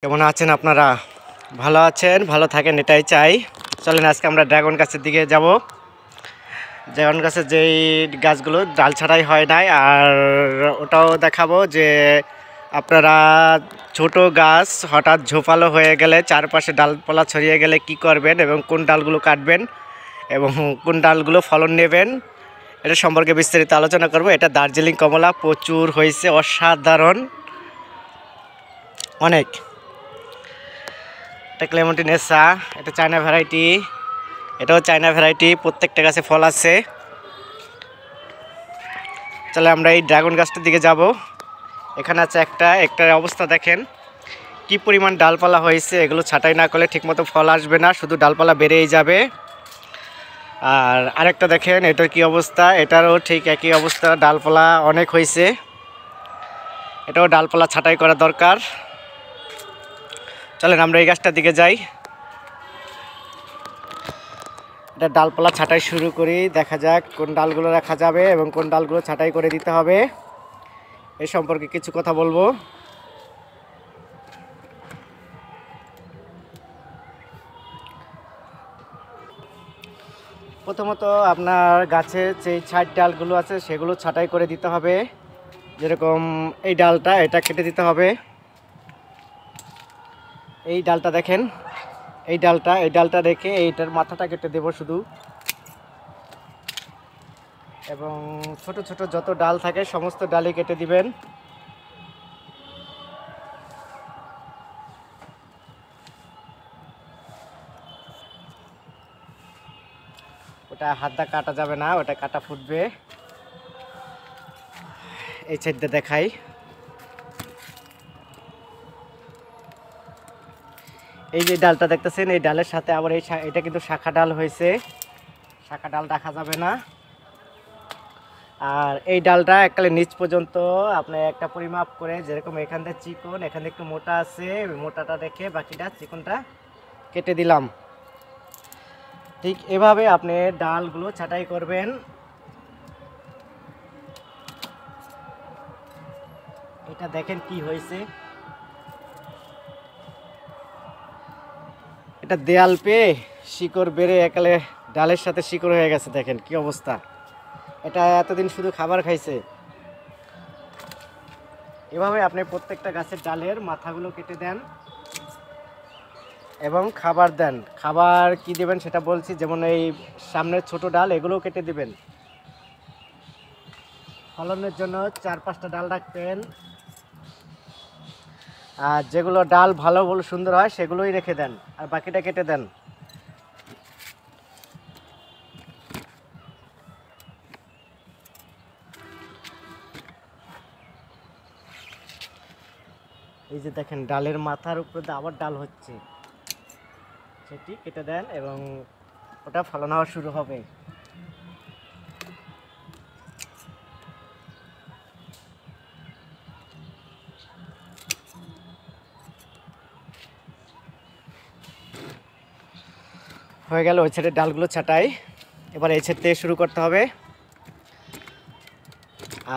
কেমন আছেন আপনারা? ভালো আছেন, ভালো থাকেন এটাই চাই। চলেন আজকে আমরা ড্রাগন গাছের দিকে যাব। ড্রাগন গাছের যেই গাছগুলো ডাল ছাড়াই হয় নাই, আর ওটাও দেখাবো যে আপনারা ছোট গাছ হঠাৎ ঝোপালো হয়ে গেলে, চারপাশে ডালপালা ছড়িয়ে গেলে কি করবেন এবং কোন ডালগুলো কাটবেন এবং কোন ডালগুলো ফলন নেবেন, এটা সম্পর্কে বিস্তারিত আলোচনা করব। এটা দার্জিলিং কমলা প্রচুর হয়েছে, অসাধারণ অনেক। এটা ক্লেমেন্টিনেসা, এটা চায়না ভ্যারাইটি, এটাও চায়না ভ্যারাইটি। প্রত্যেকটা গাছে ফল আছে। চলে আমরা এই ড্রাগন গাছটার দিকে যাব। এখানে আছে একটার অবস্থা দেখেন কি পরিমাণ ডালপালা হয়েছে। এগুলো ছাঁটাই না করলে ঠিকমতো ফল আসবে না, শুধু ডালপালা বেড়েই যাবে। আর আরেকটা দেখেন এটার কি অবস্থা, এটারও ঠিক একই অবস্থা, ডালপালা অনেক হয়েছে। এটাও ডালপালা ছাঁটাই করা দরকার। চলেন আমরা এই গাছটার দিকে যাই। এটা ডালপালা ছাঁটাই শুরু করি, দেখা যাক কোন ডালগুলো রাখা যাবে এবং কোন ডালগুলো ছাঁটাই করে দিতে হবে, এই সম্পর্কে কিছু কথা বলবো। প্রথমত আপনার গাছের যে ছাইড ডালগুলো আছে সেগুলো ছাঁটাই করে দিতে হবে। যেরকম এই ডালটা, এটা কেটে দিতে হবে। এই ডালটা দেখেন, এই ডালটা রেখে এইটার মাথাটা কেটে দেব শুধু। এবং ছোট ছোট যত ডাল থাকে সমস্ত ডালই কেটে দিবেন। ওটা হাত দা কাটা যাবে না, ওটা কাটা ফুটবে। এই সাইডটা দেখাই। এই যে ডালটা দেখতেছেন, এই ডালের সাথে আবার এটা কিন্তু শাখা ডাল হয়েছে, শাখা ডাল রাখা যাবে না। আর এই ডালটা এককালে নিচ পর্যন্ত আপনি একটা পরিমাপ করে, যেরকম এখান থেকে চিকন, এখানে একটু মোটা আছে, মোটাটা রেখে বাকিটা চিকনটা কেটে দিলাম। ঠিক এভাবে আপনি ডালগুলো ছাঁটাই করবেন। এটা দেখেন কি হয়েছে, এটা দেয়াল পেয়ে শিকড় বেড়ে একালে ডালের সাথে শিকড় হয়ে গেছে। দেখেন কি অবস্থা। এটা এতদিন শুধু খাবার খাইছে। এভাবে আপনি প্রত্যেকটা গাছের ডালের মাথাগুলো কেটে দেন এবং খাবার দেন। খাবার কি দেবেন সেটা বলছি, যেমন এই সামনের ছোট ডাল এগুলোও কেটে দিবেন। ফলনের জন্য 4-5টা ডাল রাখবেন, আর যেগুলো ডাল ভালো সুন্দর হয় সেগুলোই রেখে দেন, আর বাকিটা কেটে দেন। এই যে দেখেন ডালের মাথার উপরে আবার ডাল হচ্ছে, সেটি কেটে দেন এবং ওটা ফলন হওয়া শুরু হবে। হয়ে গেল ওই ছেড়ে ডালগুলো ছাঁটাই। এবার এই ছেড়ে থেকে শুরু করতে হবে।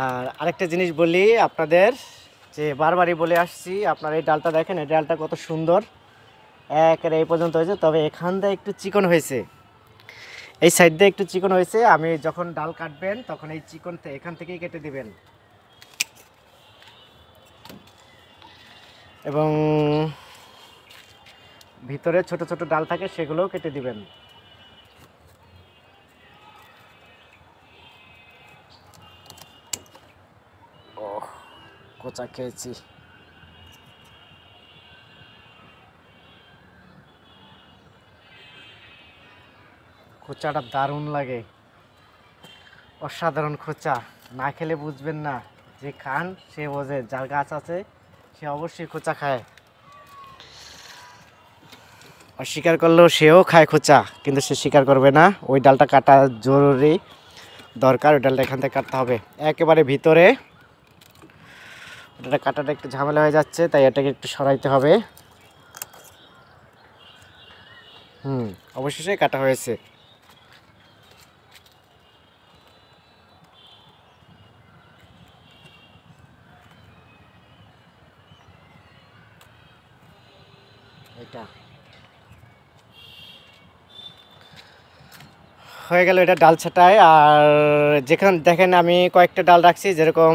আর আরেকটা জিনিস বলি আপনাদের, যে বারবারই বলে আসছি, আপনার এই ডালটা দেখেন, এই ডালটা কত সুন্দর, একেবারে এই পর্যন্ত হয়েছে। তবে এখান দিয়ে একটু চিকন হয়েছে, এই সাইড দিয়ে একটু চিকন হয়েছে। আমি যখন ডাল কাটবেন তখন এই চিকন এখান থেকেই কেটে দিবেন এবং ভিতরে ছোট ছোট ডাল থাকে সেগুলোও কেটে দিবেন। ও কোচা খেয়েছি। খোঁচাটা দারুণ লাগে, অসাধারণ খোঁচা। না খেলে বুঝবেন না, যে খান সে বোঝে, যার গাছ আছে সে অবশ্যই খোঁচা খায়। অস্বীকার করলেও সেও খায় খোঁচা, কিন্তু সে স্বীকার করবে না। ওই ডালটা কাটা জরুরি দরকার, ওই ডালটা এখান থেকে কাটতে হবে একেবারে ভিতরে। ওটা কাটাটা একটু ঝামেলা হয়ে যাচ্ছে, তাই এটাকে একটু সরাইতে হবে। অবশেষে কাটা হয়েছে। এটা হয়ে গেল, এটা ডাল ছাটাই। আর যেখানে দেখেন আমি কয়েকটা ডাল রাখছি, যেরকম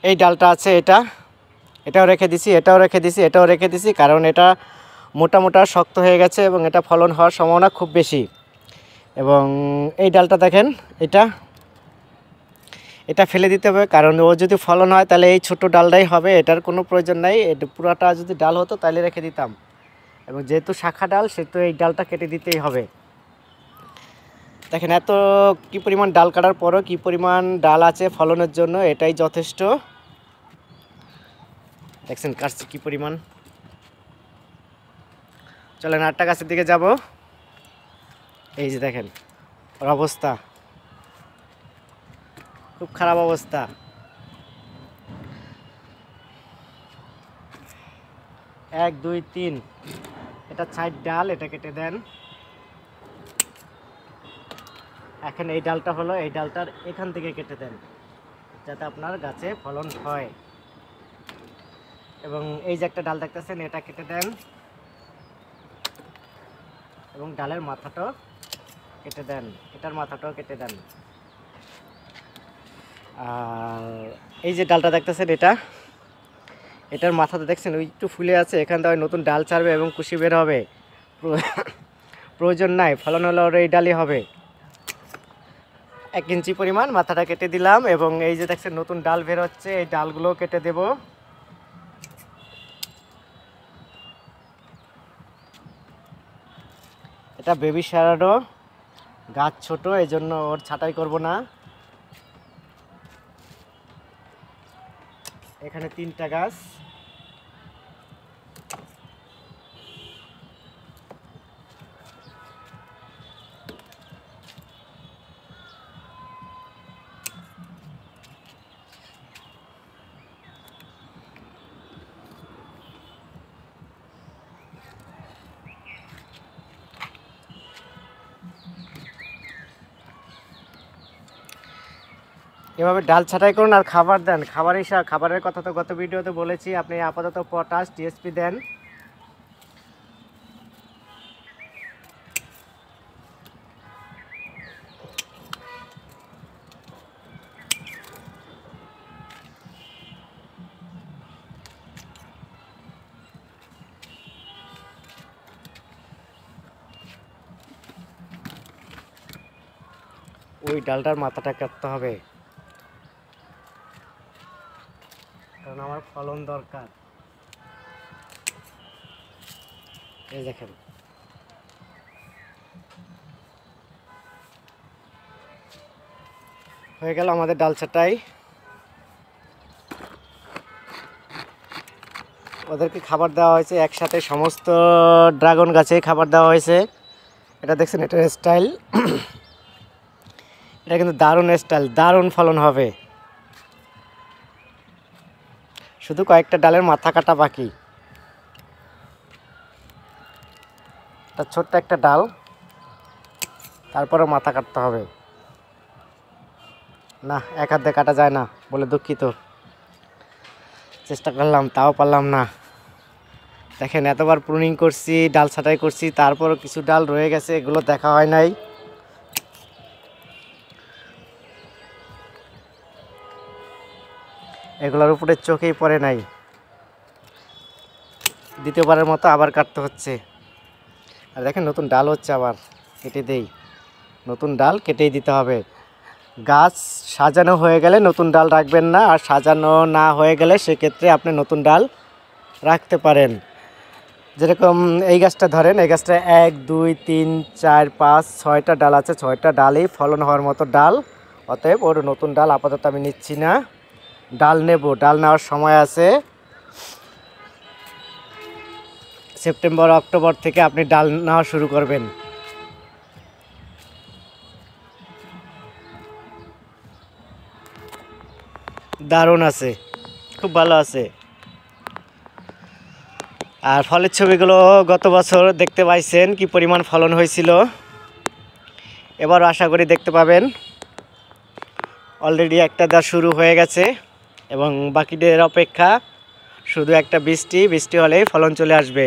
এই ডালটা আছে, এটাও রেখে দিছি, এটাও রেখে দিছি, এটাও রেখে দিছি, কারণ এটা মোটা মোটা শক্ত হয়ে গেছে এবং এটা ফলন হওয়ার সম্ভাবনা খুব বেশি। এবং এই ডালটা দেখেন, এটা ফেলে দিতে হবে, কারণ ও যদি ফলন হয় তাহলে এই ছোট ডালটাই হবে, এটার কোনো প্রয়োজন নাই। এটা পুরাটা যদি ডাল হতো তাহলে রেখে দিতাম, এবং যেহেতু শাখা ডাল সেহেতু এই ডালটা কেটে দিতেই হবে। দেখেন এত কি পরিমাণ ডাল কাটার পরও কি পরিমাণ ডাল আছে ফলনের জন্য, এটাই যথেষ্ট। দেখছেন কাটছে কি পরিমাণ। চলেন আরেকটা গাছের দিকে যাব। এই যে দেখেন ওর অবস্থা, খুব খারাপ অবস্থা। এক দুই তিন, এটা ৬০ ডাল, এটা কেটে দেন। এখন এই ডালটা হলো, এই ডালটার এখান থেকে কেটে দেন, যাতে আপনার গাছে ফলন হয়। এবং এই যে একটা ডাল দেখতেছেন, এটা কেটে দেন, এবং ডালের মাথাটাও কেটে দেন, এটার মাথাটাও কেটে দেন। আর এই যে ডালটা দেখতেছেন, এটার মাথাতে দেখছেন ওই একটু ফুলে আছে, এখান থেকে নতুন ডাল ছাড়বে এবং কুশি বের হবে। প্রয়োজন নাই, ফলন হলে ওর এই ডালই হবে। 1 ইঞ্চি পরিমাণ মাথাটা কেটে দিলাম, এবং এই যে দেখছেন নতুন ডাল বের হচ্ছে, এই ডালগুলো কেটে দেব। এটা বেবি শ্যাডো গাছ, ছোট, এই জন্য ওর ছাঁটাই করব না। এখানে 3টা গাছ। এভাবে ডাল ছাঁটাই করুন আর খাবার দেন। খাবারের কথা তো গত ভিডিওতে বলেছি, আপনি আপাতত পটাশ, টিএসপি দেন। ওই ডালটার মাথাটা কাটতে হবে, কারণ আমার ফলন দরকার। এই দেখেন হয়ে গেল আমাদের ডাল ছাঁটাই। ওদেরকে খাবার দেওয়া হয়েছে একসাথে, সমস্ত ড্রাগন গাছে খাবার দেওয়া হয়েছে। এটা দেখছেন, এটার স্টাইল, এটা কিন্তু দারুণ স্টাইল, দারুণ ফলন হবে। শুধু কয়েকটা ডালের মাথা কাটা বাকি। এটা ছোট্ট একটা ডাল, তারপরে মাথা কাটতে হবে। না, এক হাত দিয়ে কাটা যায় না বলে দুঃখিত, চেষ্টা করলাম তাও পারলাম না। দেখেন এতবার প্রুনিং করছি, ডাল ছাঁটাই করছি, তারপরও কিছু ডাল রয়ে গেছে, এগুলো দেখা হয় নাই। এগুলোর উপরে চোখেই পড়ে নাই, দ্বিতীয়বারের মতো আবার কাটতে হচ্ছে। আর দেখেন নতুন ডাল হচ্ছে, আবার কেটে দেই, নতুন ডাল কেটেই দিতে হবে। গাছ সাজানো হয়ে গেলে নতুন ডাল রাখবেন না, আর সাজানো না হয়ে গেলে সেক্ষেত্রে আপনি নতুন ডাল রাখতে পারেন। যেরকম এই গাছটা ধরেন, এই গাছটা 1 2 3 4 5 6টা ডাল আছে, 6টা ডালই ফলন হওয়ার মতো ডাল। অতএব ওর নতুন ডাল আপাতত আমি নিচ্ছি না, ডাল নেব, ডাল নেওয়ার সময় আছে। সেপ্টেম্বর অক্টোবর থেকে আপনি ডাল নেওয়া শুরু করবেন। দারুণ আছে, খুব ভালো আছে। আর ফলের ছবিগুলো গত বছর দেখতে পাইছেন কি পরিমাণ ফলন হয়েছিল, এবারও আশা করি দেখতে পাবেন। অলরেডি একটা দেওয়া শুরু হয়ে গেছে, এবং বাকিদের অপেক্ষা শুধু একটা বৃষ্টি হলেই ফলন চলে আসবে।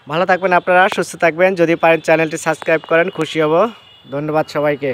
ভালো থাকবেন আপনারা, সুস্থ থাকবেন। যদি পারেন চ্যানেলটি সাবস্ক্রাইব করেন খুশি হব। ধন্যবাদ সবাইকে।